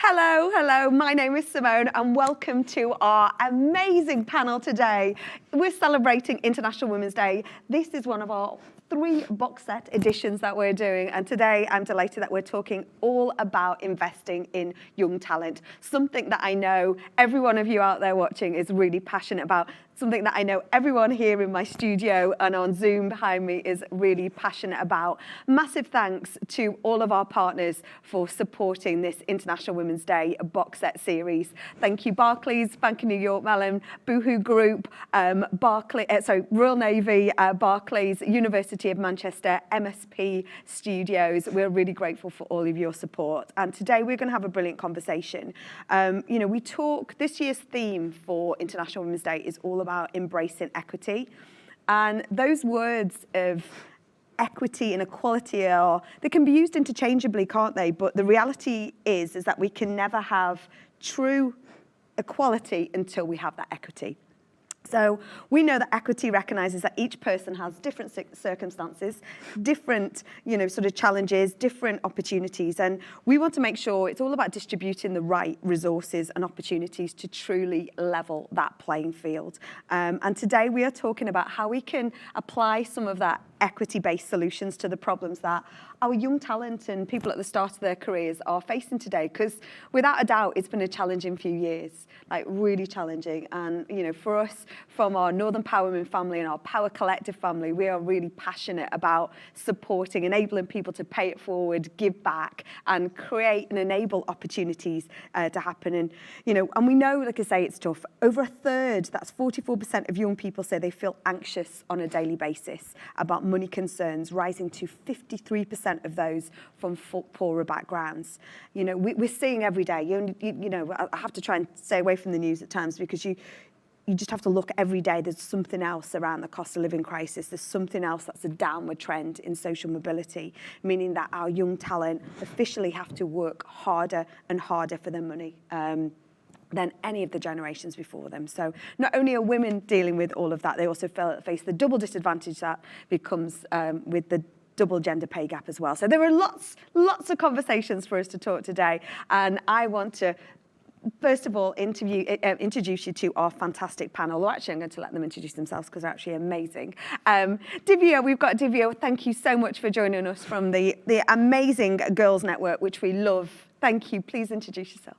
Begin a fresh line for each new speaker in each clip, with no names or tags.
Hello, hello. My name is Simone and welcome to our amazing panel today. We're celebrating International Women's Day. This is one of our 3 box set editions that we're doing, and today I'm delighted that we're talking all about investing in young talent, something that I know every one of you out there watching is really passionate about, something that I know everyone here in my studio and on Zoom behind me is really passionate about. Massive thanks to all of our partners for supporting this International Women's Day box set series. Thank you Barclays, Bank of New York Mellon, Boohoo Group, Royal Navy, Barclays, University of Manchester, MSP Studios. We're really grateful for all of your support. And today we're going to have a brilliant conversation. This year's theme for International Women's Day is all about embracing equity. And those words of equity and equality they can be used interchangeably, can't they? But the reality is that we can never have true equality until we have that equity. So we know that equity recognises that each person has different circumstances, different, sort of challenges, different opportunities, and we want to make sure it's all about distributing the right resources and opportunities to truly level that playing field. And today we are talking about how we can apply some of that equity-based solutions to the problems that our young talent and people at the start of their careers are facing today, because without a doubt it's been a challenging few years, like really challenging. And for us, from our Northern Power Women family and our Power Collective family, we are really passionate about supporting, enabling people to pay it forward, give back, and create and enable opportunities to happen. And and we know, like I say, it's tough. Over a third, that's 44% of young people say they feel anxious on a daily basis about money concerns, rising to 53% of those from poorer backgrounds. We're seeing every day. I have to try and stay away from the news at times, because you just have to look every day. There's something else around the cost of living crisis. There's something else that's a downward trend in social mobility, meaning that our young talent officially have to work harder and harder for their money than any of the generations before them. So not only are women dealing with all of that, they also face the double disadvantage that becomes with the double gender pay gap as well. So there are lots of conversations for us to talk today, and I want to first of all introduce you to our fantastic panel. Well, actually I'm going to let them introduce themselves because they're actually amazing. Dhivya, we've got Dhivya. Thank you so much for joining us from the amazing Girls Network, which we love. Thank you. Please introduce yourself.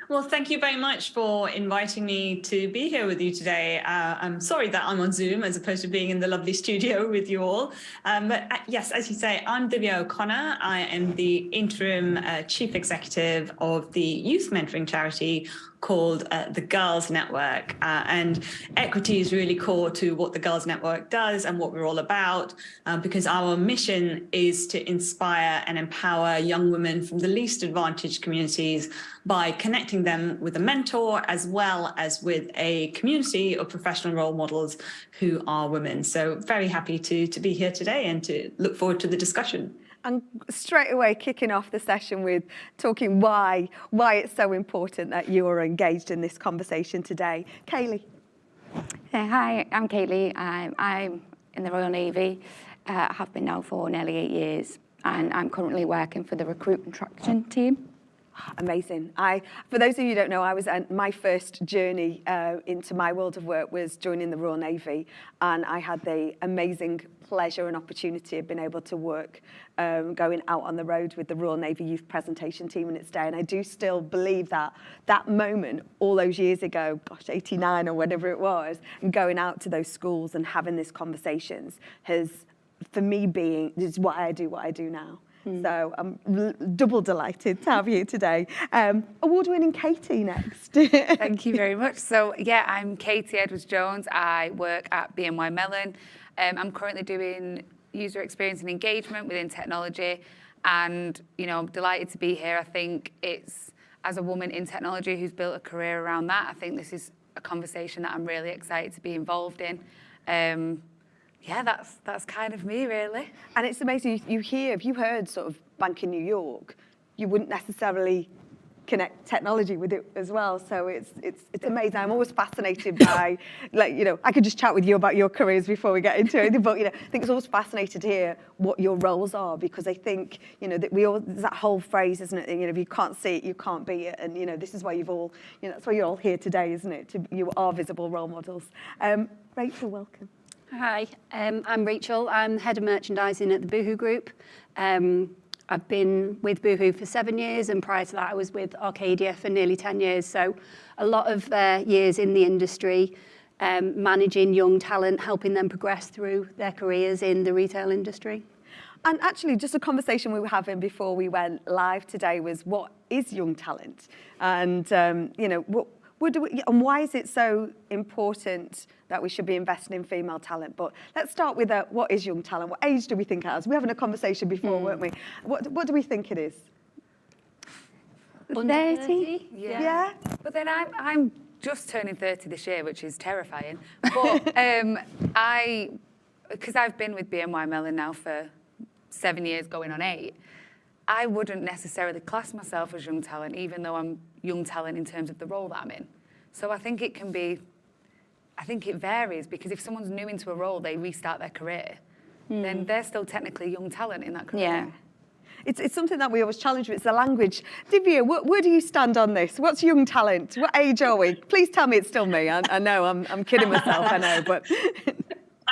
Well, thank you very much for inviting me to be here with you today. I'm sorry that I'm on Zoom as opposed to being in the lovely studio with you all. But yes, as you say, I'm Dhivya O'Connor. I am the interim chief executive of the youth mentoring charity called the Girls Network. And equity is really core to what the Girls Network does and what we're all about, because our mission is to inspire and empower young women from the least advantaged communities by connecting them with a mentor, as well as with a community of professional role models who are women. So very happy to be here today and to look forward to the discussion.
And straight away kicking off the session with talking why it's so important that you are engaged in this conversation today. Kayleigh.
Hi, I'm Kayleigh. I'm in the Royal Navy. I have been now for nearly 8 years, and I'm currently working for the recruit and traction team.
Amazing. For those of you who don't know, my first journey into my world of work was joining the Royal Navy, and I had the amazing pleasure and opportunity of being able to work going out on the road with the Royal Navy Youth Presentation Team in its day. And I do still believe that moment all those years ago, 89 or whatever it was, and going out to those schools and having these conversations has, for me, is why I do what I do now. So I'm double delighted to have you today. Award-winning Katy next.
Thank you very much. So yeah, I'm Katy Edwards-Jones. I work at BNY Mellon. I'm currently doing user experience and engagement within technology, and I'm delighted to be here. I think it's, as a woman in technology who's built a career around that, I think this is a conversation that I'm really excited to be involved in. Yeah, that's kind of me, really.
And it's amazing, if you heard sort of Bank in New York, you wouldn't necessarily connect technology with it as well. So it's amazing. I'm always fascinated by, like, you know, I could just chat with you about your careers before we get into it, but, you know, I think it's always fascinating to hear what your roles are, because I think, you know, that there's that whole phrase, isn't it? You know, if you can't see it, you can't be it. And, you know, this is why you've all, you know, that's why you're all here today, isn't it? You are visible role models. Rachel, welcome.
Hi, I'm Rachel. I'm head of merchandising at the Boohoo Group. I've been with Boohoo for 7 years, and prior to that I was with Arcadia for nearly 10 years. So a lot of years in the industry, managing young talent, helping them progress through their careers in the retail industry.
And actually, just a conversation we were having before we went live today was, what is young talent? And, you know, and why is it so important that we should be investing in female talent? But let's start with what is young talent? What age do we think it has? We were having a conversation before, weren't we? What do we think it is?
30?
Yeah.
But then I'm just turning 30 this year, which is terrifying. But because I've been with BNY Mellon now for 7 years, going on 8, I wouldn't necessarily class myself as young talent, even though I'm young talent in terms of the role that I'm in. So I think it varies, because if someone's new into a role, they restart their career, then they're still technically young talent in that career.
Yeah.
It's something that we always challenge with, it's the language. Divya, where do you stand on this? What's young talent? What age are we? Please tell me it's still me. I know, I'm kidding myself, I know, but...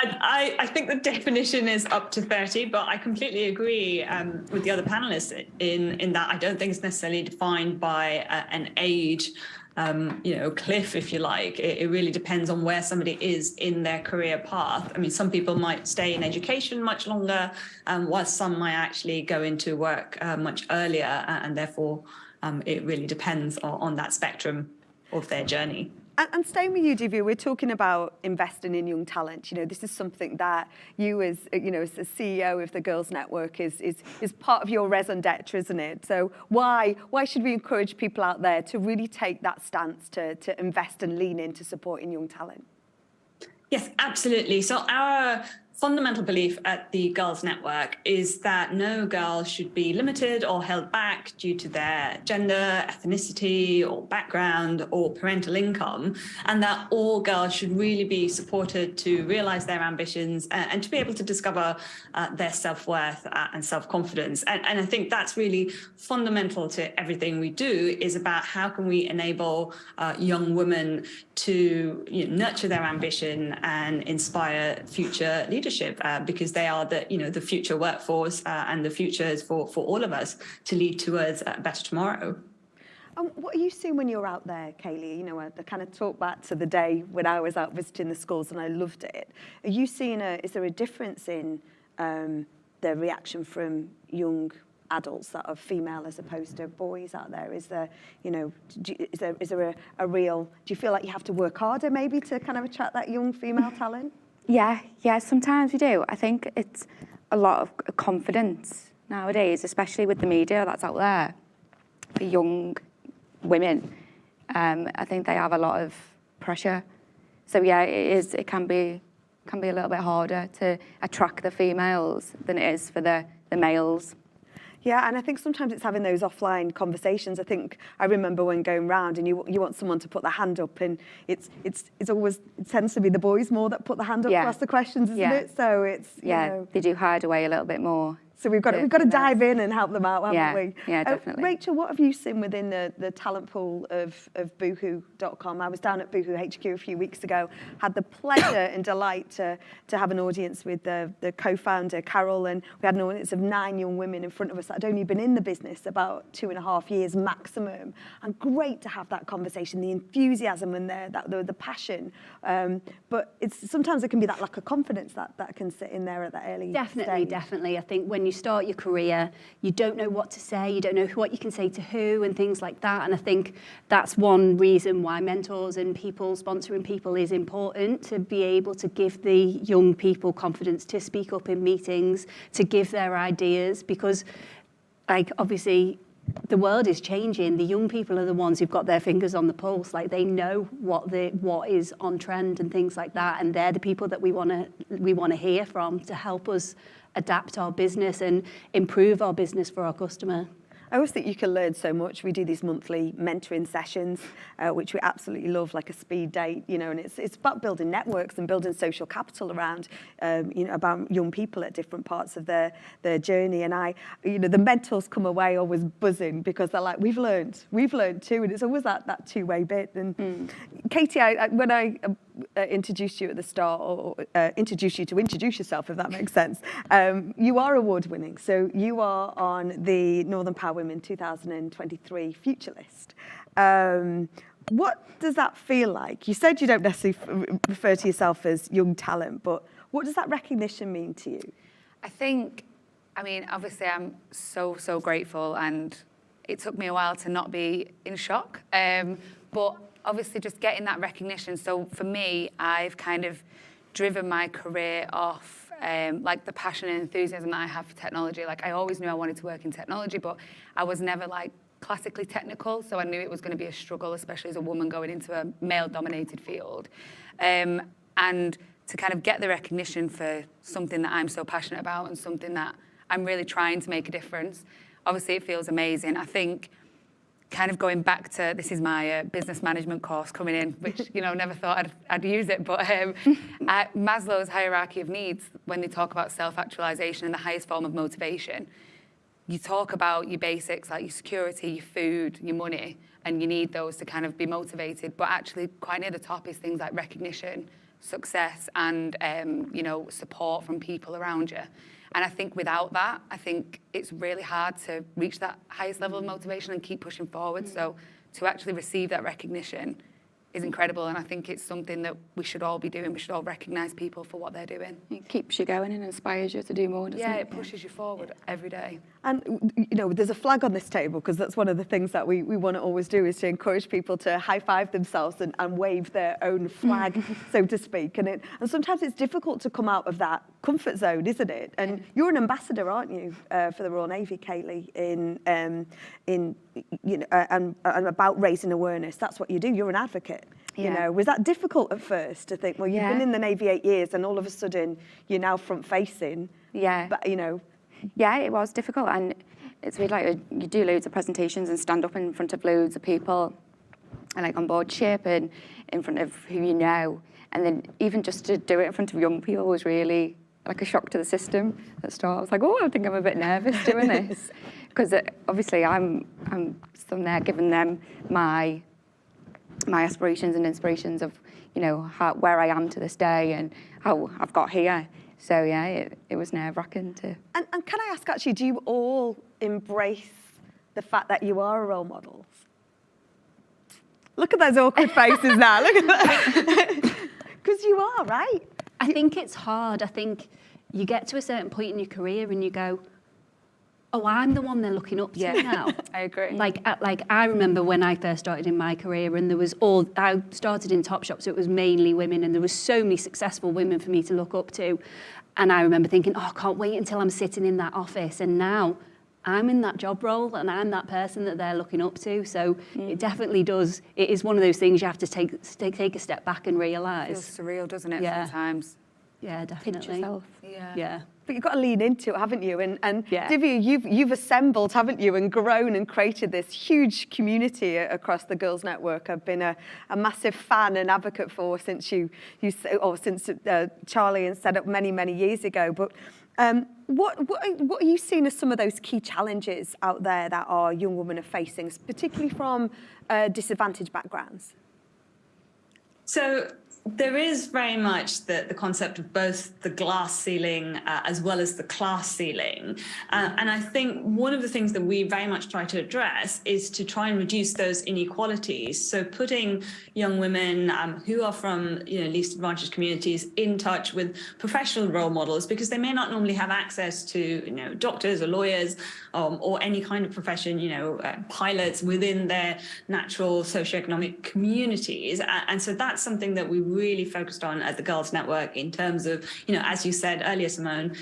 I think the definition is up to 30, but I completely agree with the other panelists in that I don't think it's necessarily defined by an age, you know, cliff, if you like. It really depends on where somebody is in their career path. I mean, some people might stay in education much longer, while some might actually go into work much earlier, and therefore it really depends on that spectrum of their journey.
And staying with you, Dhivya, we're talking about investing in young talent. You know, this is something that you, as you know, as the CEO of the Girls Network, is part of your raison d'etre, isn't it? So why should we encourage people out there to really take that stance to invest and lean into supporting young talent?
Yes, absolutely. So our fundamental belief at the Girls Network is that no girl should be limited or held back due to their gender, ethnicity, or background, or parental income, and that all girls should really be supported to realize their ambitions and to be able to discover their self-worth and self-confidence. And I think that's really fundamental to everything we do, is about how can we enable young women to, you know, nurture their ambition and inspire future leadership, because they are the future workforce, and the future is for all of us to lead towards a better tomorrow.
What are you seeing when you're out there, Kayleigh? You know, I kind of talk back to the day when I was out visiting the schools and I loved it. Are you seeing is there a difference in the reaction from young adults that are female as opposed to boys out there? Is there, you know, is there a real, do you feel like you have to work harder maybe to kind of attract that young female talent?
Yeah, sometimes we do. I think it's a lot of confidence nowadays, especially with the media that's out there for young women. I think they have a lot of pressure. So yeah, it can be a little bit harder to attract the females than it is for the males.
Yeah, and I think sometimes it's having those offline conversations. I think I remember when going round and you want someone to put their hand up, and it tends to be the boys more that put the hand up to ask the questions, isn't it? So it's, you know,
they do hide away a little bit more.
So we've got to dive in and help them out, haven't we?
Yeah, definitely.
Rachel, what have you seen within the talent pool of Boohoo.com? I was down at Boohoo HQ a few weeks ago, had the pleasure and delight to have an audience with the co-founder, Carol, and we had an audience of 9 young women in front of us that had only been in the business about 2.5 years maximum. And great to have that conversation, the enthusiasm and the passion. But sometimes it can be that lack of confidence that can sit in there at that early stage.
Definitely. I think when you start your career, you don't know what to say, you don't know what you can say to who and things like that. And I think that's one reason why mentors and sponsoring people is important, to be able to give the young people confidence to speak up in meetings, to give their ideas, because like obviously the world is changing. The young people are the ones who've got their fingers on the pulse. Like they know what is on trend and things like that, and they're the people that we want to hear from to help us adapt our business and improve our business for our customer.
I always think you can learn so much. We do these monthly mentoring sessions, which we absolutely love, like a speed date, you know, and it's about building networks and building social capital around, you know, about young people at different parts of their journey. And you know, the mentors come away always buzzing because they're like, we've learned too, and it's always that two-way bit. And Katy, when I introduced you at the start, or introduced you to introduce yourself, if that makes sense, you are award-winning. So you are on the Northern Power Women 2023 Future List. What does that feel like? You said you don't necessarily refer to yourself as young talent, but what does that recognition mean to you?
I think, I mean, obviously I'm so grateful, and it took me a while to not be in shock. But obviously just getting that recognition. So for me, I've kind of driven my career off like the passion and enthusiasm that I have for technology. Like, I always knew I wanted to work in technology, but I was never like classically technical. So I knew it was going to be a struggle, especially as a woman going into a male-dominated field. And to kind of get the recognition for something that I'm so passionate about and something that I'm really trying to make a difference, obviously it feels amazing. I think kind of going back to, this is my business management course coming in, which, you know, never thought I'd use it, but Maslow's hierarchy of needs, when they talk about self-actualization and the highest form of motivation, you talk about your basics, like your security, your food, your money, and you need those to kind of be motivated. But actually quite near the top is things like recognition, success, and, you know, support from people around you. And I think without that, I think it's really hard to reach that highest level of motivation and keep pushing forward. So to actually receive that recognition is incredible. And I think it's something that we should all be doing. We should all recognise people for what they're doing.
It keeps you going and inspires you to do more, doesn't it?
Yeah, it pushes you forward every day.
And, you know, there's a flag on this table, because that's one of the things that we want to always do, is to encourage people to high-five themselves and wave their own flag, so to speak. And sometimes it's difficult to come out of that comfort zone, isn't it? And you're an ambassador, aren't you, for the Royal Navy, Kayleigh, in you know, and about raising awareness. That's what you do. You're an advocate. You know, was that difficult at first to think, well, you've been in the Navy 8 years and all of a sudden you're now front-facing?
Yeah.
But, you know.
Yeah, it was difficult, and it's really like you do loads of presentations and stand up in front of loads of people, and like on board ship and in front of who you know, and then even just to do it in front of young people was really like a shock to the system at the start. I was like, oh, I think I'm a bit nervous doing this, because obviously I'm still there giving them my aspirations and inspirations of, you know, where I am to this day and how I've got here. So yeah, it was nerve-wracking to. And
can I ask, actually, do you all embrace the fact that you are role models? Look at those awkward faces now. Look at that. Because you are, right?
I think it's hard. I think you get to a certain point in your career and you go, oh, I'm the one they're looking up to now.
I agree.
Like I remember when I first started in my career, and I started in Topshop, so it was mainly women, and there was so many successful women for me to look up to. And I remember thinking, oh, I can't wait until I'm sitting in that office. And now I'm in that job role and I'm that person that they're looking up to. So it definitely does. It is one of those things you have to take a step back and realise.
It feels surreal, doesn't it,
Yeah.
sometimes?
Yeah, definitely.
pinch yourself.
Yeah.
But you've got to lean into it, haven't you? And
Yeah.
Dhivya, you've assembled, haven't you, and grown and created this huge community across the Girls Network. I've been a massive fan and advocate for since since Charlie and set up many years ago. But what are you seeing as some of those key challenges out there that our young women are facing, particularly from disadvantaged backgrounds?
So there is very much the concept of both the glass ceiling as well as the class ceiling. And I think one of the things that we very much try to address is to try and reduce those inequalities. So putting young women who are from least advantaged communities in touch with professional role models, because they may not normally have access to doctors or lawyers or any kind of profession, pilots within their natural socioeconomic communities. And so that's something that we really focused on at the Girls Network in terms of, as you said earlier, Simone,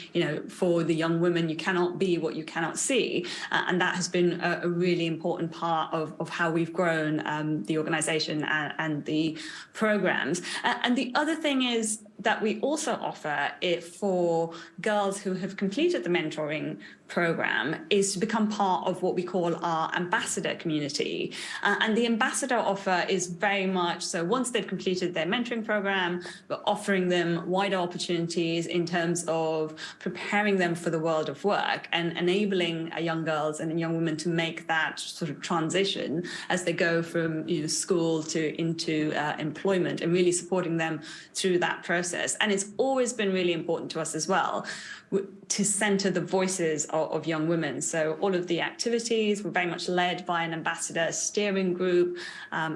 for the young women, you cannot be what you cannot see. And that has been a really important part of how we've grown the organisation and the programmes. And the other thing is that we also offer it for girls who have completed the mentoring program is to become part of what we call our ambassador community. And the ambassador offer is very much so once they've completed their mentoring program, we're offering them wider opportunities in terms of preparing them for the world of work and enabling young girls and young women to make that sort of transition as they go from school into employment, and really supporting them through that process. And it's always been really important to us as well to centre the voices of young women. So all of the activities were very much led by an ambassador steering group,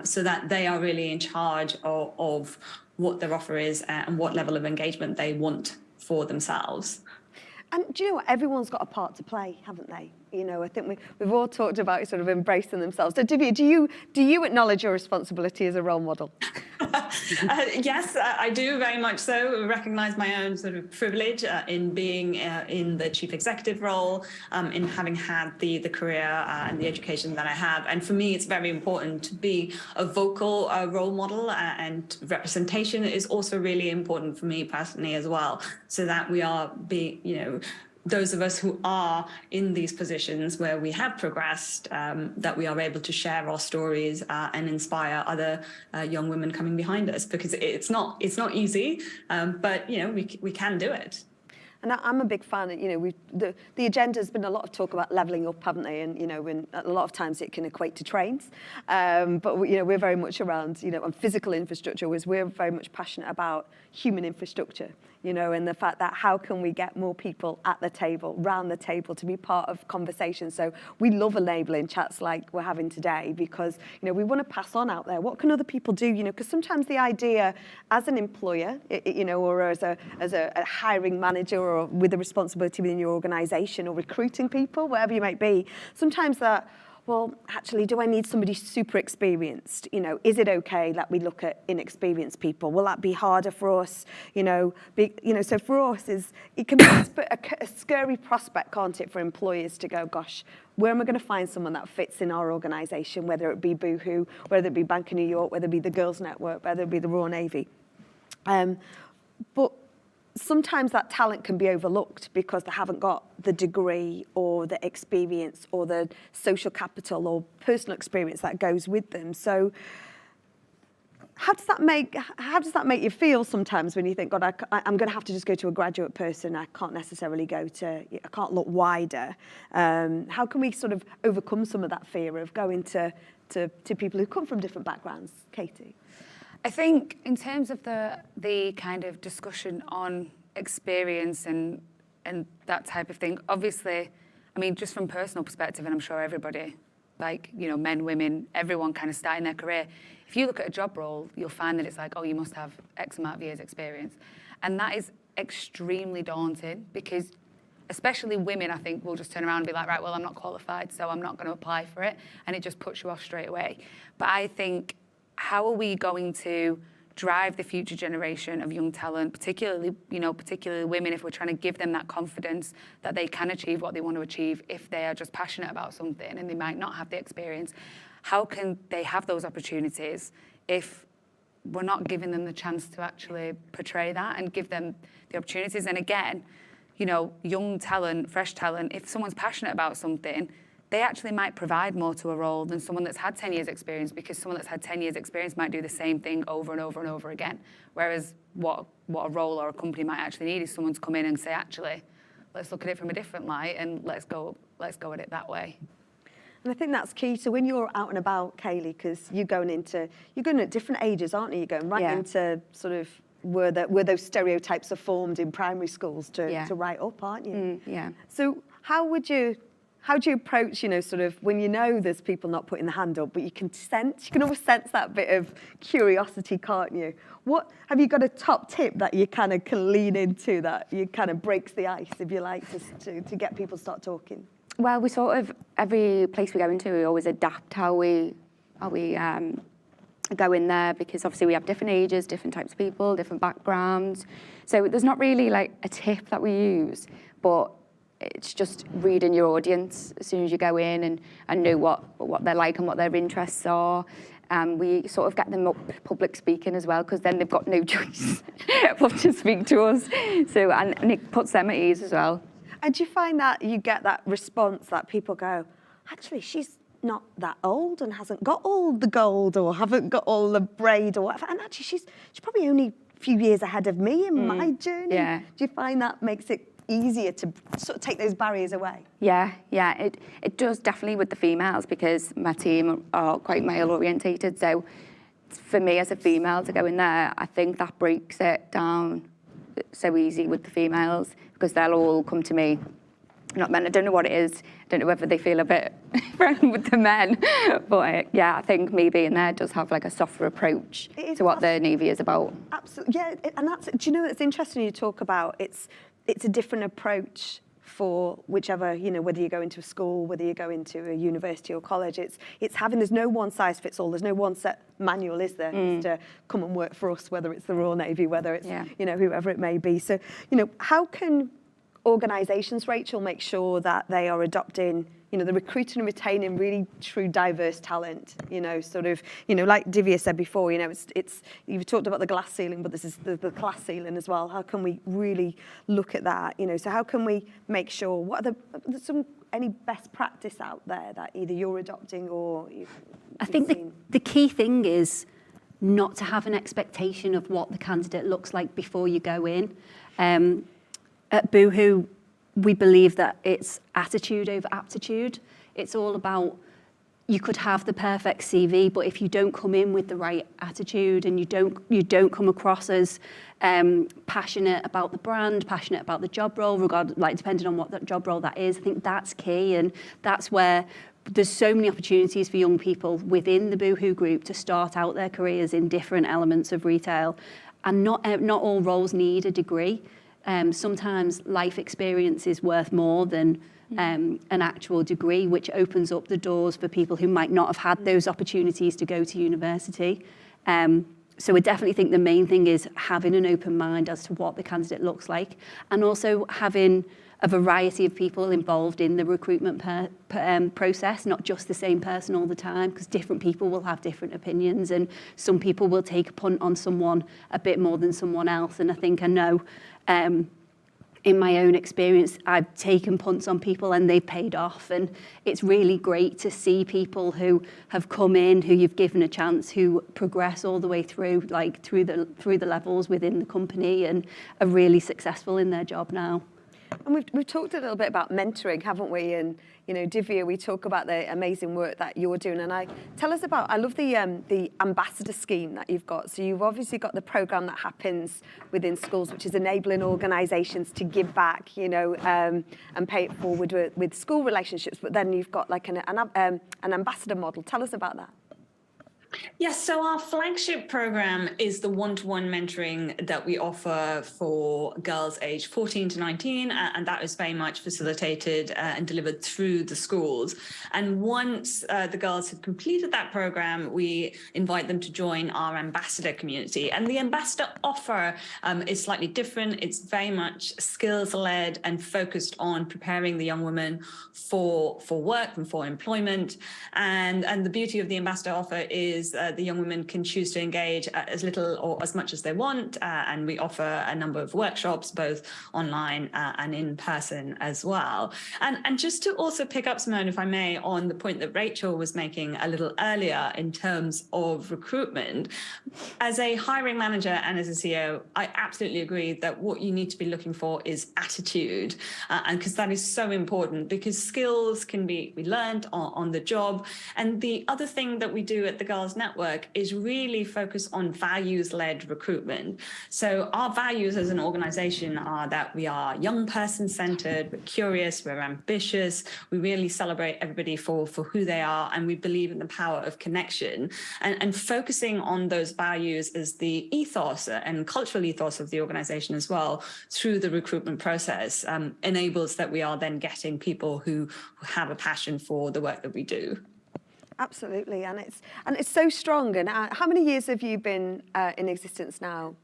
so that they are really in charge of what their offer is and what level of engagement they want for themselves.
And do you know what? Everyone's got a part to play, haven't they? I think we've all talked about sort of embracing themselves. So, Dhivya, do you acknowledge your responsibility as a role model?
Yes, I do very much so. I recognise my own sort of privilege in being in the chief executive role, in having had the career and the education that I have. And for me, it's very important to be a vocal role model, and representation is also really important for me personally as well, so that we are those of us who are in these positions where we have progressed, that we are able to share our stories and inspire other young women coming behind us, because it's not easy, but we can do it.
And I'm a big fan. The agenda's been a lot of talk about levelling up, haven't they? And a lot of times it can equate to trains. But we're very much around on physical infrastructure. We're very much passionate about human infrastructure. And the fact that how can we get more people at the table, round the table, to be part of conversations. So we love enabling chats like we're having today, because we want to pass on out there. What can other people do? Because sometimes the idea as an employer, or as a hiring manager, or with a responsibility within your organisation, or recruiting people, wherever you might be, sometimes that, well, actually, do I need somebody super experienced? Is it okay that we look at inexperienced people? Will that be harder for us? So for us, it can be a scary prospect, can't it, for employers to go, gosh, where am I going to find someone that fits in our organisation, whether it be Boohoo, whether it be Bank of New York, whether it be the Girls Network, whether it be the Royal Navy. But sometimes that talent can be overlooked because they haven't got the degree or the experience or the social capital or personal experience that goes with them. So how does that make you feel sometimes when you think, God, I'm going to have to just go to a graduate person. I can't necessarily I can't look wider. How can we sort of overcome some of that fear of going to people who come from different backgrounds? Katy?
I think in terms of the kind of discussion on experience and that type of thing, obviously, I mean, just from personal perspective, and I'm sure everybody, men, women, everyone kind of starting their career, if you look at a job role, you'll find that it's like, oh, you must have X amount of years experience. And that is extremely daunting, because especially women, I think, will just turn around and be like, right, well, I'm not qualified, so I'm not going to apply for it. And it just puts you off straight away. But I think, how are we going to drive the future generation of young talent, particularly women, if we're trying to give them that confidence that they can achieve what they want to achieve if they are just passionate about something and they might not have the experience? How can they have those opportunities if we're not giving them the chance to actually portray that and give them the opportunities? And again, young talent, fresh talent, if someone's passionate about something, they actually might provide more to a role than someone that's had 10 years experience, because someone that's had 10 years experience might do the same thing over and over and over again. Whereas what a role or a company might actually need is someone to come in and say, actually, let's look at it from a different light and let's go at it that way.
And I think that's key. So when you're out and about, Kayleigh, because you're going at different ages, aren't you? You're going right into sort of where those stereotypes are formed in primary schools to right up, aren't you?
Yeah.
So how do you approach, sort of when there's people not putting the hand up, but you can always sense that bit of curiosity, can't you? What have you got a top tip that you kind of can lean into that you kind of breaks the ice, if you like, to get people to start talking?
Well, we sort of, every place we go into, we always adapt how we go in there, because obviously we have different ages, different types of people, different backgrounds. So there's not really like a tip that we use, but it's just reading your audience as soon as you go in and know what they're like and what their interests are. We sort of get them up public speaking as well, because then they've got no choice but to speak to us. So, and it puts them at ease as well.
And do you find that you get that response that people go, actually, she's not that old and hasn't got all the gold or haven't got all the braid or whatever, and actually she's probably only a few years ahead of me in my journey.
Yeah.
Do you find that makes it easier to sort of take those barriers away?
Yeah, it does definitely with the females, because my team are quite male orientated. So for me as a female to go in there, I think that breaks it down so easy with the females, because they'll all come to me. Not men, I don't know what it is. I don't know whether they feel a bit friendly with the men. But yeah, I think me being there does have like a softer approach to what the Navy is about.
Absolutely, yeah. And that's, do you know, it's interesting you talk about, it's a different approach for whichever, you know, whether you go into a school, whether you go into a university or college, it's having, there's no one size fits all, there's no one set manual, is there? It's to come and work for us, whether it's the Royal Navy, whether it's, you know, whoever it may be. So, you know, how can organisations, Rachel, make sure that they are adopting, you know, the recruiting and retaining really true diverse talent, you know, sort of, you know, like Dhivya said before, you know, it's you've talked about the glass ceiling, but this is the class ceiling as well. How can we really look at that, you know? So how can we make sure, what are any best practice out there that either you're adopting or
I think the key thing is not to have an expectation of what the candidate looks like before you go in. At Boohoo, we believe that it's attitude over aptitude. It's all about, you could have the perfect CV, but if you don't come in with the right attitude and you don't come across as passionate about the brand, passionate about the job role, depending on what that job role that is, I think that's key, and that's where there's so many opportunities for young people within the Boohoo group to start out their careers in different elements of retail, and not all roles need a degree. Sometimes life experience is worth more than an actual degree, which opens up the doors for people who might not have had those opportunities to go to university. So I definitely think the main thing is having an open mind as to what the candidate looks like, and also having a variety of people involved in the recruitment process, not just the same person all the time, because different people will have different opinions, and some people will take a punt on someone a bit more than someone else. And I think I know in my own experience, I've taken punts on people and they've paid off. And it's really great to see people who have come in, who you've given a chance, who progress all the way through, like through the levels within the company, and are really successful in their job now.
And we've talked a little bit about mentoring, haven't we? And, you know, Dhivya, we talk about the amazing work that you're doing. And tell us about, I love the ambassador scheme that you've got. So you've obviously got the programme that happens within schools, which is enabling organisations to give back, you know, and pay it forward with school relationships. But then you've got like an ambassador model. Tell us about that.
Yes, so our flagship program is the one-to-one mentoring that we offer for girls aged 14 to 19, and that is very much facilitated and delivered through the schools. And once the girls have completed that program, we invite them to join our ambassador community. And the ambassador offer is slightly different. It's very much skills-led and focused on preparing the young women for work and for employment. And the beauty of the ambassador offer is the young women can choose to engage as little or as much as they want, and we offer a number of workshops, both online and in person as well. And just to also pick up, Simone, if I may, on the point that Rachel was making a little earlier in terms of recruitment, as a hiring manager and as a CEO, I absolutely agree that what you need to be looking for is attitude, and because that is so important, because skills can be learned on the job. And the other thing that we do at the Girls Network is really focus on values-led recruitment. So our values as an organization are that we are young person-centered, we're curious, we're ambitious, we really celebrate everybody for who they are, and we believe in the power of connection. And focusing on those values as the ethos and cultural ethos of the organization as well through the recruitment process enables that we are then getting people who have a passion for the work that we do.
Absolutely, and it's so strong. And how many years have you been in existence now?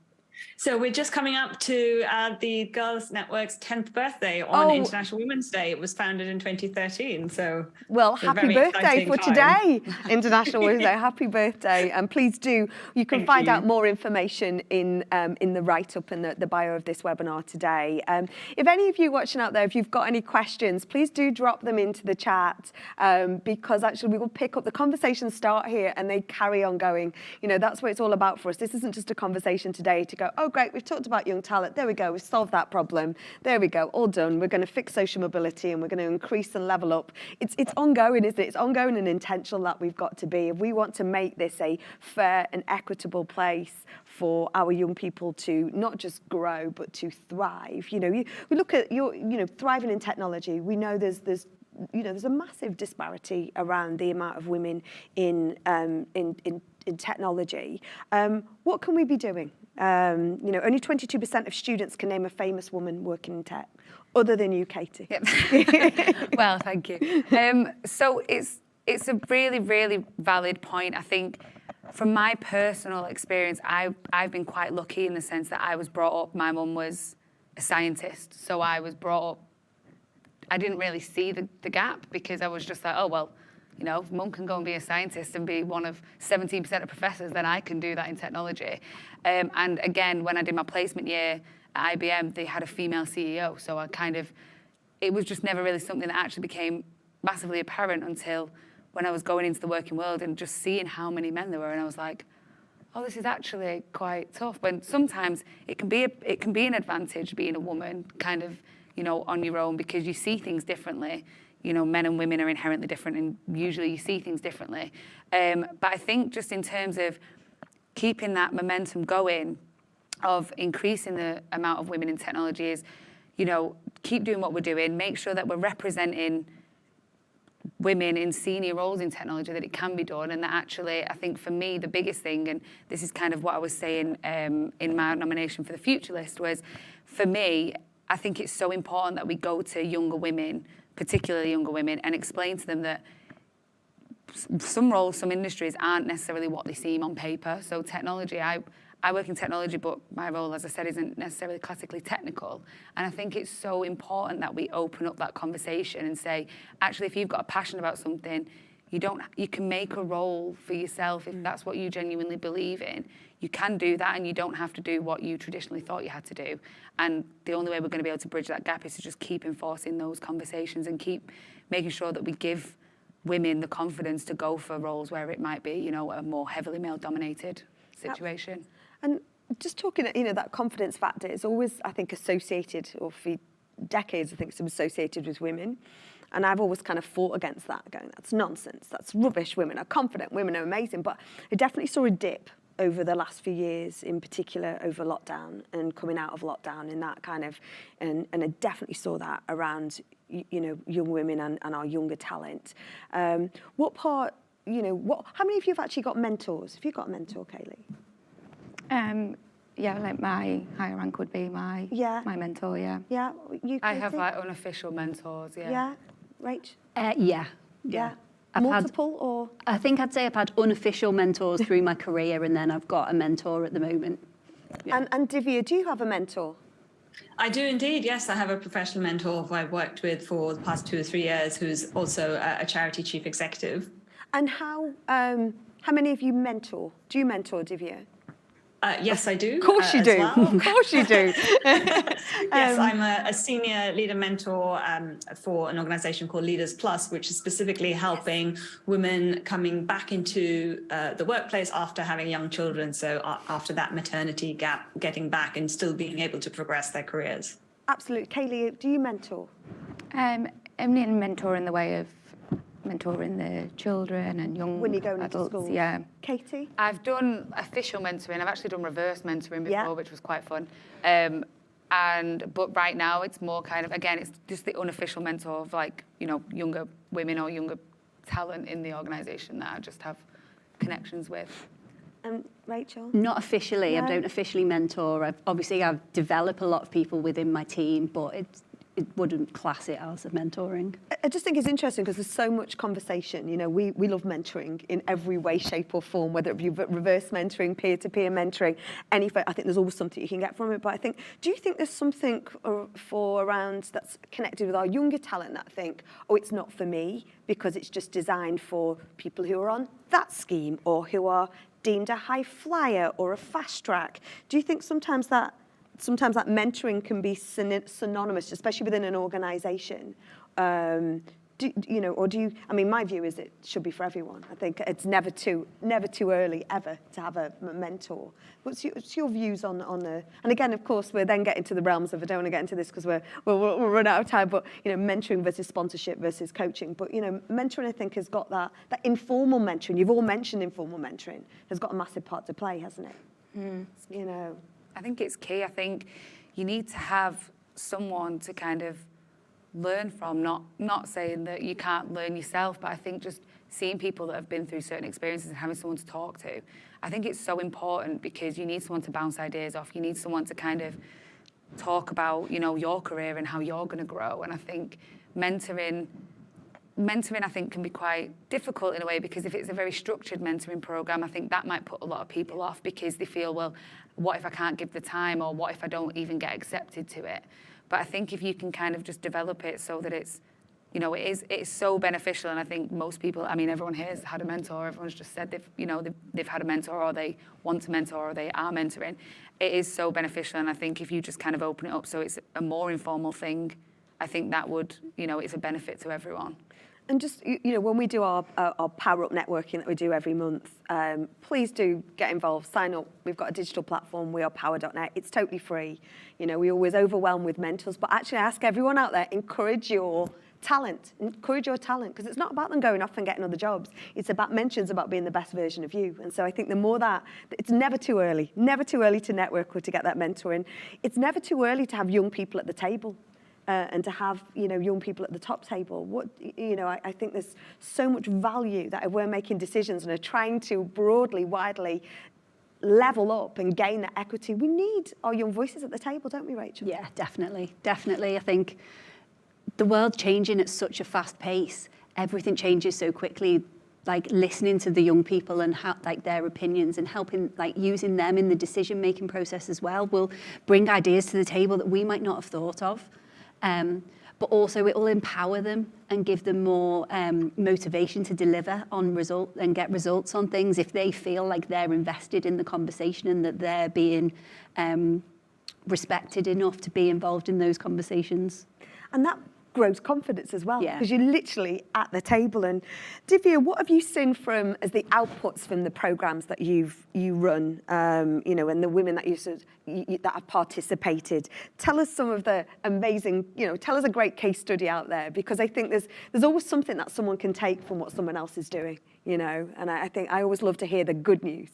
So we're just coming up to the Girls Network's 10th birthday on International Women's Day. It was founded in 2013. So
well,
it's a
happy
very
birthday
exciting
for
time.
today, International Women's Day. Happy birthday. And please do, you can find out more information in the write-up and the bio of this webinar today. If any of you watching out there, if you've got any questions, please do drop them into the chat, because actually we will pick up, the conversations start here and they carry on going. You know, that's what it's all about for us. This isn't just a conversation today to go, oh great, we've talked about young talent, there we go, we've solved that problem, there we go, all done. We're going to fix social mobility and we're going to increase and level up. It's ongoing, isn't it? It's ongoing and intentional that we've got to be. If we want to make this a fair and equitable place for our young people to not just grow but to thrive. You know, we look at thriving in technology. We know there's a massive disparity around the amount of women in technology. What can we be doing? Only 22% of students can name a famous woman working in tech, other than you, Katy.
Yep. Well, thank you. So it's a really, really valid point. I think from my personal experience, I've been quite lucky in the sense that I was brought up, my mum was a scientist, so I was brought up, I didn't really see the gap because I was just like, oh, well, you know, if mum can go and be a scientist and be one of 17% of professors, then I can do that in technology. And again, when I did my placement year at IBM, they had a female CEO. So it was just never really something that actually became massively apparent until when I was going into the working world and just seeing how many men there were. And I was like, oh, this is actually quite tough. When sometimes it can be an advantage being a woman kind of, you know, on your own because you see things differently. You know, men and women are inherently different and usually you see things differently. But I think just in terms of keeping that momentum going of increasing the amount of women in technology is, you know, keep doing what we're doing, make sure that we're representing women in senior roles in technology, that it can be done. And that actually, I think for me, the biggest thing, and this is kind of what I was saying in my nomination for the Future List, was for me, I think it's so important that we go to younger women, particularly younger women, and explain to them that some roles, some industries aren't necessarily what they seem on paper. So technology, I work in technology, but my role, as I said, isn't necessarily classically technical. And I think it's so important that we open up that conversation and say, actually, if you've got a passion about something, you can make a role for yourself if that's what you genuinely believe in. You can do that, and you don't have to do what you traditionally thought you had to do. And the only way we're going to be able to bridge that gap is to just keep enforcing those conversations and keep making sure that we give women the confidence to go for roles where it might be, you know, a more heavily male-dominated situation.
And just talking, you know, that confidence factor is always, I think, associated, or for decades, I think it's been associated with women. And I've always kind of fought against that, going, that's nonsense, that's rubbish, women are confident, women are amazing. But I definitely saw a dip over the last few years, in particular over lockdown and coming out of lockdown, in that kind of, and I definitely saw that around, you know, young women and our younger talent. What part, you know, how many of you have actually got mentors? Have you got a mentor, Kayleigh?
Yeah, like my higher rank would be my mentor, yeah.
Yeah, you,
I have like unofficial mentors, yeah.
Yeah, Rach?
Yeah.
Multiple or?
I think I'd say I've had unofficial mentors through my career, and then I've got a mentor at the moment.
Yeah. And Dhivya, do you have a mentor?
I do indeed, yes. I have a professional mentor who I've worked with for the past 2 or 3 years, who's also a charity chief executive.
And how many of you mentor? Do you mentor, Dhivya?
Yes, I do.
Of course you do.
Well.
Of course you do.
Yes, I'm a senior leader mentor for an organisation called Leaders Plus, which is specifically helping women coming back into the workplace after having young children. So after that maternity gap, getting back and still being able to progress their careers.
Absolutely. Kayleigh, do you mentor?
Only a mentor in the way of mentoring the children and young
when you go into
adults,
schools.
yeah.
Katy?
I've done official mentoring. I've actually done reverse mentoring before, which was quite fun. But right now it's more kind of, again, it's just the unofficial mentor of, like, you know, younger women or younger talent in the organisation that I just have connections with.
Rachel?
Not officially.
No.
I don't officially mentor. I've developed a lot of people within my team, but wouldn't class it as a mentoring.
I just think it's interesting because there's so much conversation. You know, we love mentoring in every way, shape or form, whether it be reverse mentoring, peer-to-peer mentoring, I think there's always something you can get from it. But I think, do you think there's something for around that's connected with our younger talent that think, oh, it's not for me because it's just designed for people who are on that scheme or who are deemed a high flyer or a fast track? Do you think sometimes that mentoring can be synonymous, especially within an organisation? I mean, my view is it should be for everyone. I think it's never too early ever to have a mentor. What's your views on the? And again, of course, we're then getting to the realms of, I don't want to get into this because we'll run out of time. But you know, mentoring versus sponsorship versus coaching. But you know, mentoring, I think, has got that informal mentoring. You've all mentioned informal mentoring. Has got a massive part to play, hasn't it?
Mm.
You know.
I think it's key. I think you need to have someone to kind of learn from, not saying that you can't learn yourself, but I think just seeing people that have been through certain experiences and having someone to talk to, I think it's so important because you need someone to bounce ideas off. You need someone to kind of talk about, you know, your career and how you're going to grow. And I think mentoring, I think, can be quite difficult in a way because if it's a very structured mentoring program, I think that might put a lot of people off because they feel, well, what if I can't give the time, or what if I don't even get accepted to it? But I think if you can kind of just develop it so that it's, you know, it's so beneficial. And I think most people, I mean, everyone here has had a mentor. Everyone's just said they've had a mentor, or they want to mentor, or they are mentoring. It is so beneficial. And I think if you just kind of open it up so it's a more informal thing, I think that would, you know, it's a benefit to everyone.
And just, you know, when we do our Power Up networking that we do every month, please do get involved, sign up. We've got a digital platform, wearepower.net. It's totally free. You know, we always overwhelm with mentors, but actually I ask everyone out there, encourage your talent, because it's not about them going off and getting other jobs. It's about mentions about being the best version of you. And so I think the more that, it's never too early to network or to get that mentoring. It's never too early to have young people at the table. And to have, you know, young people at the top table. I think there's so much value that if we're making decisions and are trying to broadly, widely level up and gain that equity, we need our young voices at the table, don't we, Rachel?
Yeah, definitely. I think the world's changing at such a fast pace. Everything changes so quickly. Like listening to the young people and like their opinions and helping, like using them in the decision-making process as well will bring ideas to the table that we might not have thought of. But also it will empower them and give them more motivation to deliver on results and get results on things if they feel like they're invested in the conversation and that they're being respected enough to be involved in those conversations.
And that grows confidence as well,
Yeah.
because you're literally at the table. And Dhivya, what have you seen as the outputs from the programs that you run, you know, and the women that that have participated? Tell us some of the amazing, you know, tell us a great case study out there, because I think there's always something that someone can take from what someone else is doing, you know, and I think I always love to hear the good news.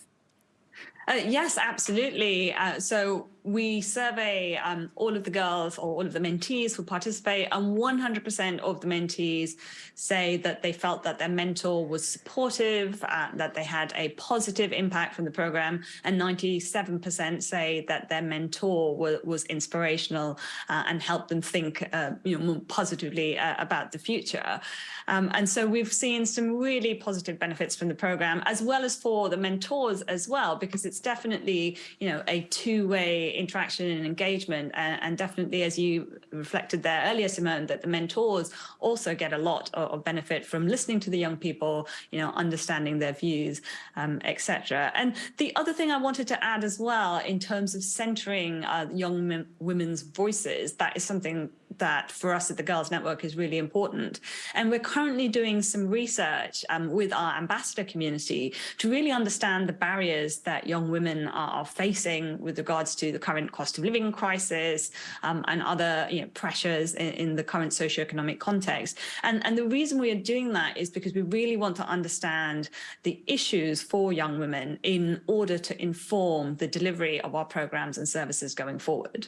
Yes, absolutely. So we survey all of the girls or all of the mentees who participate, and 100% of the mentees say that they felt that their mentor was supportive, that they had a positive impact from the program, and 97% say that their mentor was inspirational and helped them think more positively about the future. And so we've seen some really positive benefits from the program, as well as for the mentors as well, because it's definitely, you know, a two-way interaction and engagement, and definitely, as you reflected there earlier, Simone, that the mentors also get a lot of benefit from listening to the young people, you know, understanding their views, etc. And the other thing I wanted to add as well, in terms of centering young women's voices, that is something that for us at the Girls Network is really important. And we're currently doing some research with our ambassador community to really understand the barriers that young women are facing with regards to the current cost of living crisis and other, you know, pressures in the current socioeconomic context. And the reason we are doing that is because we really want to understand the issues for young women in order to inform the delivery of our programs and services going forward.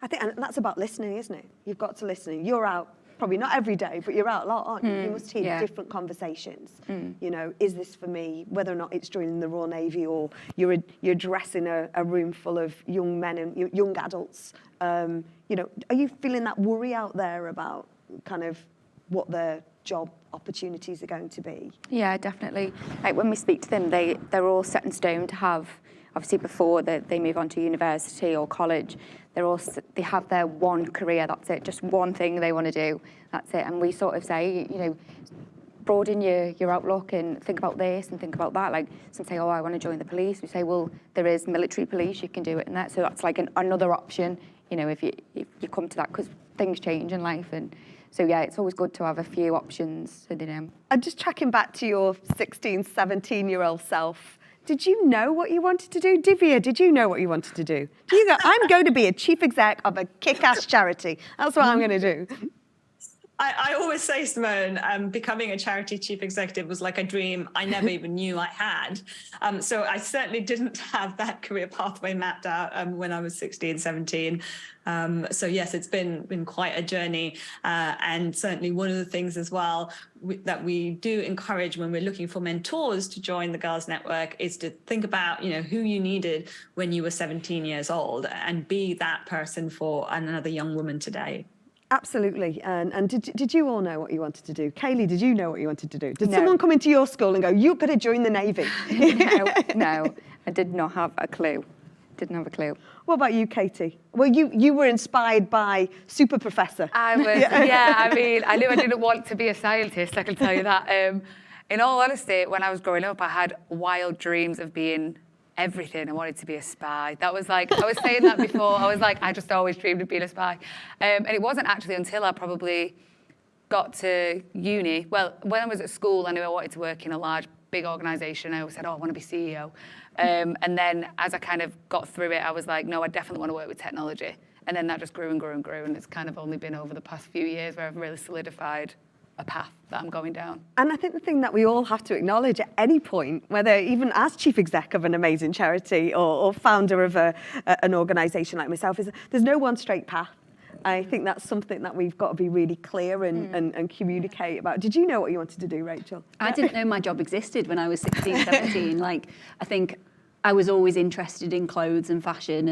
I think, and that's about listening, isn't it? You've got to listen. You're out probably not every day, but you're out a lot, aren't you? You must hear different conversations. You know, is this for me? Whether or not it's joining the Royal Navy or you're addressing a room full of young men and young adults. You know, are you feeling that worry out there about kind of what their job opportunities are going to be?
Yeah, definitely. Like when we speak to them, they're all set in stone to have, obviously before they move on to university or college, they have their one career, that's it, just one thing they want to do, that's it. And we sort of say, you know, broaden your outlook and think about this and think about that. Like some say, oh, I want to join the police. We say, well, there is military police, you can do it in that. So that's like another option, you know, if you come to that, because things change in life. And so, yeah, it's always good to have a few options. So, you know.
And just tracking back to your 16, 17-year-old self, did you know what you wanted to do? Divya, did you know what you wanted to do? Do you go, I'm going to be a chief exec of a kick-ass charity. That's what I'm going to do.
I always say, Simone, becoming a charity chief executive was like a dream I never even knew I had. So I certainly didn't have that career pathway mapped out when I was 16, 17. So yes, it's been quite a journey. And certainly one of the things as well that we do encourage when we're looking for mentors to join the Girls Network is to think about, you know, who you needed when you were 17 years old and be that person for another young woman today.
Absolutely. And did you all know what you wanted to do? Kayleigh, did you know what you wanted to do? Did someone come into your school and go, you've got to join the Navy?
No, I did not have a clue. Didn't have a clue.
What about you, Katy? Well, you were inspired by Super Professor.
I was, yeah, I mean, I knew I didn't want to be a scientist, I can tell you that. In all honesty, when I was growing up, I had wild dreams of being everything. I wanted to be a spy. That was like, I was saying that before, I was like, I just always dreamed of being a spy. And it wasn't actually until I probably got to uni. Well, when I was at school, I knew I wanted to work in a large, big organisation. I always said, oh, I want to be CEO. And then as I kind of got through it, I was like, no, I definitely want to work with technology. And then that just grew and grew and grew. And it's kind of only been over the past few years where I've really solidified a path that I'm going down.
And I think the thing that we all have to acknowledge at any point, whether even as chief exec of an amazing charity or founder of an organisation like myself, is there's no one straight path. I think that's something that we've got to be really clear and communicate about. Did you know what you wanted to do, Rachel?
I didn't know my job existed when I was 16, 17. Like, I think I was always interested in clothes and fashion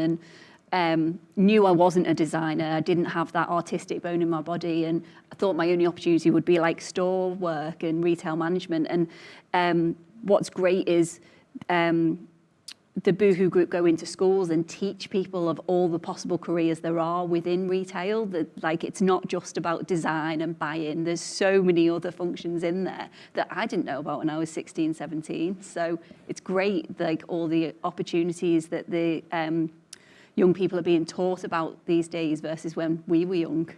and knew I wasn't a designer. I didn't have that artistic bone in my body, and I thought my only opportunity would be like store work and retail management. And what's great is the Boohoo group go into schools and teach people of all the possible careers there are within retail. That, like, it's not just about design and buy-in. There's so many other functions in there that I didn't know about when I was 16, 17. So it's great, like, all the opportunities that the young people are being taught about these days versus when we were young.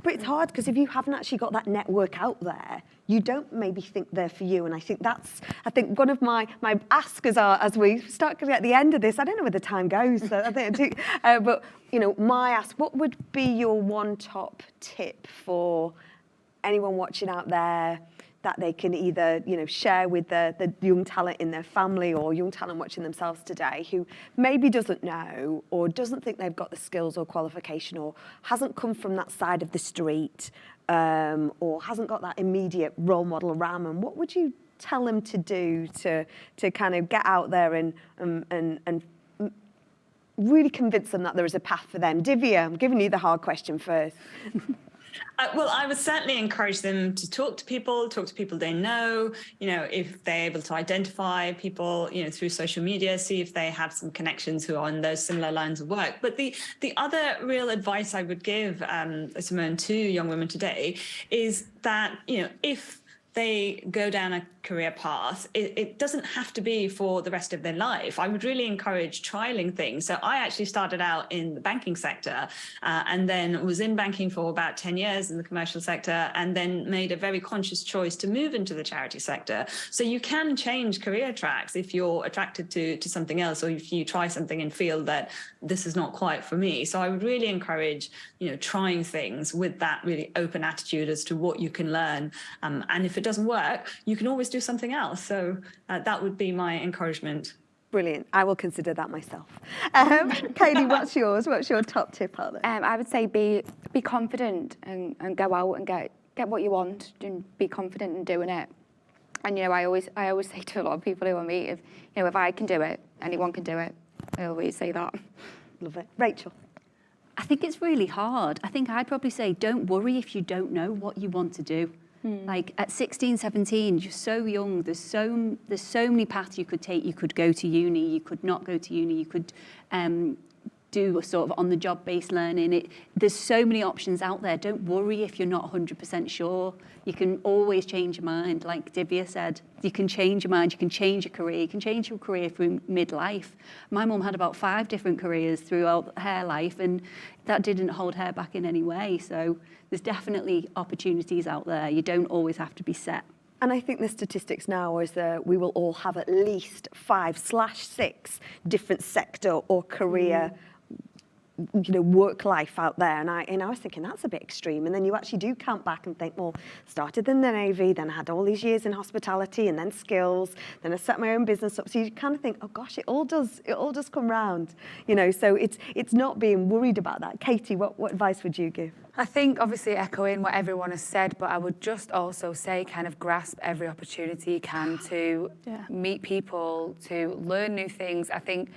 But it's hard because if you haven't actually got that network out there, you don't maybe think they're for you. And I think one of my askers are, as we start getting at the end of this, I don't know where the time goes, so I think but you know, my ask, what would be your one top tip for anyone watching out there that they can either, you know, share with the young talent in their family or young talent watching themselves today who maybe doesn't know or doesn't think they've got the skills or qualification or hasn't come from that side of the street or hasn't got that immediate role model around them? What would you tell them to do to kind of get out there and really convince them that there is a path for them? Dhivya, I'm giving you the hard question first.
Well, I would certainly encourage them to talk to people they know, you know, if they're able to identify people, you know, through social media, see if they have some connections who are on those similar lines of work. But the other real advice I would give, Simone, to young women today is that, you know, if they go down a career path, it doesn't have to be for the rest of their life. I would really encourage trialing things. So I actually started out in the banking sector and then was in banking for about 10 years in the commercial sector and then made a very conscious choice to move into the charity sector. So you can change career tracks if you're attracted to something else or if you try something and feel that this is not quite for me. So I would really encourage, you know, trying things with that really open attitude as to what you can learn. And if it doesn't work, you can always do something else. So that would be my encouragement.
Brilliant. I will consider that myself. Kayleigh, what's yours? What's your top tip out there?
I would say be confident and go out and get get what you want and be confident in doing it. And, you know, I always say to a lot of people who I meet, if I can do it, anyone can do it. I always say that.
Love it. Rachel?
I think it's really hard. I think I'd probably say don't worry if you don't know what you want to do. Like at 16, 17, you're so young. There's so many paths you could take. You could go to uni. You could not go to uni. You could do a sort of on-the-job based learning. There's so many options out there. Don't worry if you're not 100% sure. You can always change your mind. Like Dhivya said, you can change your mind. You can change your career. You can change your career through midlife. My mum had about 5 different careers throughout her life, and that didn't hold her back in any way. So there's definitely opportunities out there. You don't always have to be set.
And I think the statistics now is that we will all have at least 5/6 different sector or career work life out there. And I was thinking that's a bit extreme. And then you actually do count back and think, well, started in the Navy, then I had all these years in hospitality and then skills, then I set my own business up. So you kind of think, oh gosh, it all does come round, so it's not being worried about that. Katy, what advice would you give?
I think obviously echoing what everyone has said, but I would just also say kind of grasp every opportunity you can to meet people, to learn new things. I think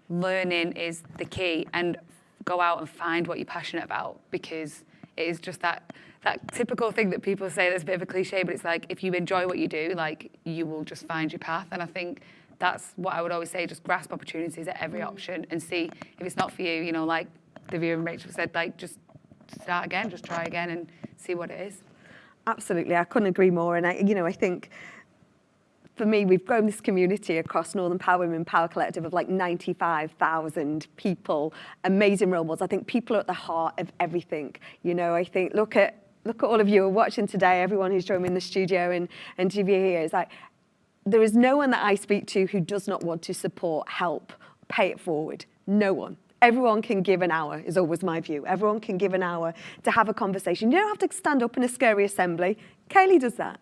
learning is the key, and go out and find what you're passionate about, because it is just that typical thing that people say that's a bit of a cliche, but it's like if you enjoy what you do, like you will just find your path. And I think that's what I would always say, just grasp opportunities at every option and see if it's not for you, like Dhivya and Rachel said, like just start again, just try again and see what it is.
Absolutely, I couldn't agree more. And I think for me, we've grown this community across Northern Power Women Power Collective of like 95,000 people, amazing role models. I think people are at the heart of everything. I think look at all of you who are watching today, everyone who's joined me in the studio and Dhivya here. Is like, there is no one that I speak to who does not want to support, help, pay it forward. No one. Everyone can give an hour, is always my view. Everyone can give an hour to have a conversation. You don't have to stand up in a scary assembly. Kayleigh does that.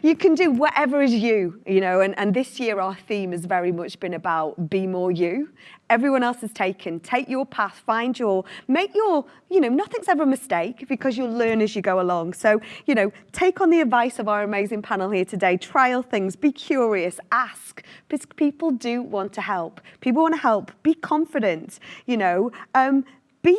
You can do whatever is you, and this year our theme has very much been about be more you. Everyone else is taken. Take your path, make your, nothing's ever a mistake because you'll learn as you go along. So, take on the advice of our amazing panel here today. Trial things, be curious, ask, because people do want to help. People want to help, be confident, be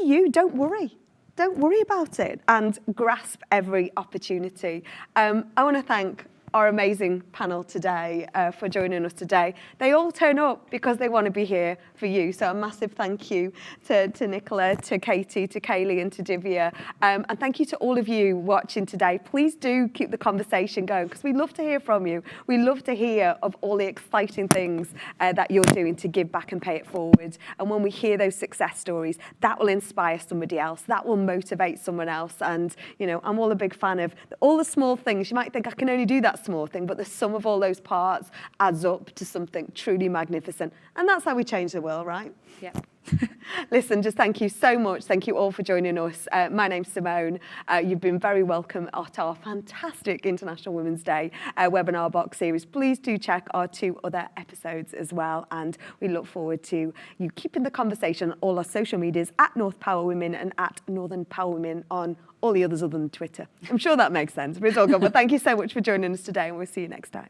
you, don't worry. Don't worry about it and grasp every opportunity. I want to thank our amazing panel today for joining us today. They all turn up because they want to be here for you. So a massive thank you to Nicola, to Katy, to Kayleigh and to Dhivya. And thank you to all of you watching today. Please do keep the conversation going because we love to hear from you. We love to hear of all the exciting things that you're doing to give back and pay it forward. And when we hear those success stories, that will inspire somebody else. That will motivate someone else. And, I'm all a big fan of all the small things. You might think I can only do that small thing, but the sum of all those parts adds up to something truly magnificent. And that's how we change the world, right?
Yeah.
Listen, just thank you so much. Thank you all for joining us. My name's Simone. You've been very welcome at our fantastic International Women's Day webinar box series. Please do check our 2 other episodes as well. And we look forward to you keeping the conversation on all our social medias at North Power Women and at Northern Power Women on all the others other than Twitter. I'm sure that makes sense, but it's all good. But thank you so much for joining us today, and we'll see you next time.